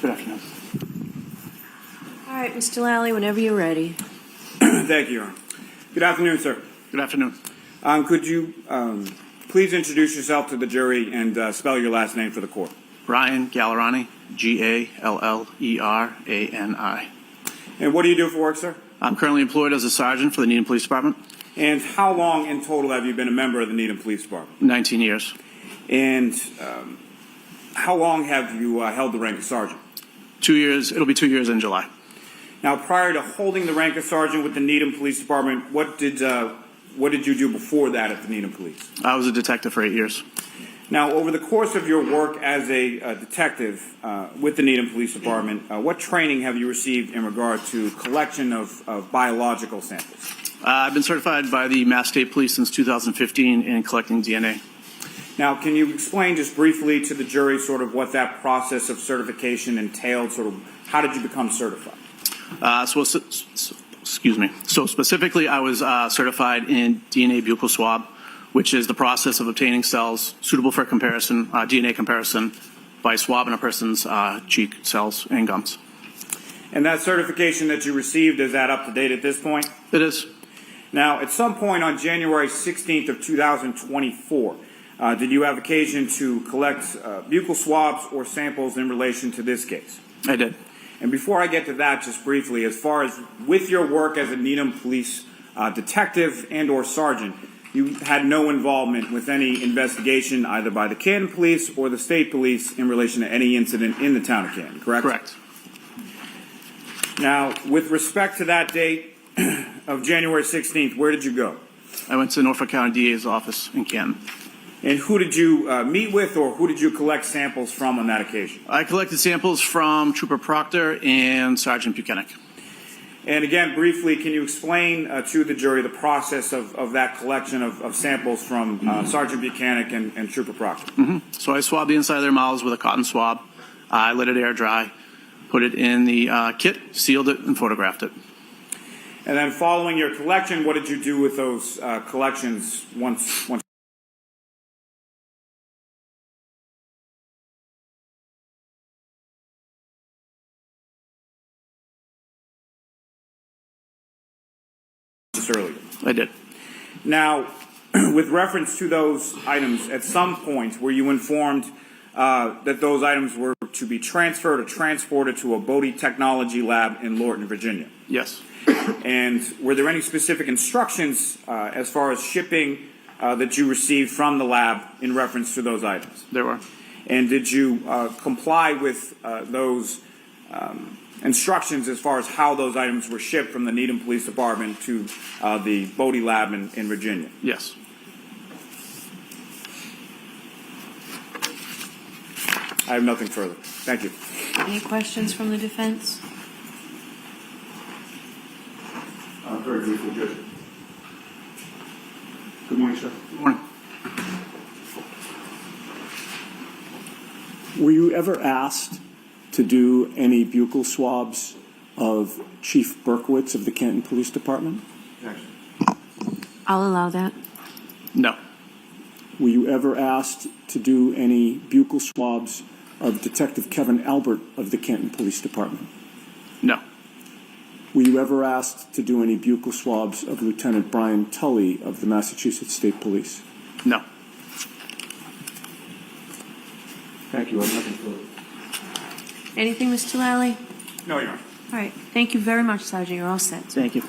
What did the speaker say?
Good afternoon. All right, Mr. Lally, whenever you're ready. Thank you, Your Honor. Good afternoon, sir. Good afternoon. Could you please introduce yourself to the jury and spell your last name for the court? Ryan Gallerani, Gallerani. And what do you do for work, sir? I'm currently employed as a sergeant for the Needham Police Department. And how long in total have you been a member of the Needham Police Department? 19 years. And how long have you held the rank of sergeant? 2 years. It'll be 2 years in July. Now, prior to holding the rank of sergeant with the Needham Police Department, what did you do before that at the Needham Police? I was a detective for 8 years. Now, over the course of your work as a detective with the Needham Police Department, what training have you received in regard to collection of biological samples? I've been certified by the Mass State Police since 2015 in collecting DNA. Now, can you explain just briefly to the jury sort of what that process of certification entailed? Sort of how did you become certified? Excuse me. So specifically, I was certified in DNA buccal swab, which is the process of obtaining cells suitable for comparison, DNA comparison, by swabbing a person's cheek cells and gums. And that certification that you received, is that up to date at this point? It is. Now, at some point on January 16th of 2024, did you have occasion to collect buccal swabs or samples in relation to this case? I did. And before I get to that, just briefly, as far as with your work as a Needham Police detective and or sergeant, you had no involvement with any investigation either by the Canton Police or the State Police in relation to any incident in the town of Canton, correct? Correct. Now, with respect to that date of January 16th, where did you go? I went to the Norfolk County DA's office in Canton. And who did you meet with, or who did you collect samples from on that occasion? I collected samples from Trooper Proctor and Sergeant Buchanan. And again, briefly, can you explain to the jury the process of that collection of samples from Sergeant Buchanan and Trooper Proctor? Mm-hmm. So I swabbed the inside of their mouths with a cotton swab. I let it air dry, put it in the kit, sealed it, and photographed it. And then following your collection, what did you do with those collections once? Earlier. I did. Now, with reference to those items, at some point were you informed that those items were to be transferred or transported to a Bodie Technology Lab in Lorton, Virginia? Yes. And were there any specific instructions as far as shipping that you received from the lab in reference to those items? There were. And did you comply with those instructions as far as how those items were shipped from the Needham Police Department to the Bodie Lab in Virginia? Yes. I have nothing further. Thank you. Any questions from the defense? Very briefly, Judge. Good morning, sir. Good morning. Were you ever asked to do any buccal swabs of Chief Berkowitz of the Canton Police Department? I'll allow that. No. Were you ever asked to do any buccal swabs of Detective Kevin Albert of the Canton Police Department? No. Were you ever asked to do any buccal swabs of Lieutenant Brian Tully of the Massachusetts State Police? No. Thank you. I have nothing further. Anything, Mr. Lally? No, Your Honor. All right. Thank you very much, Sergeant. You're all set. Thank you.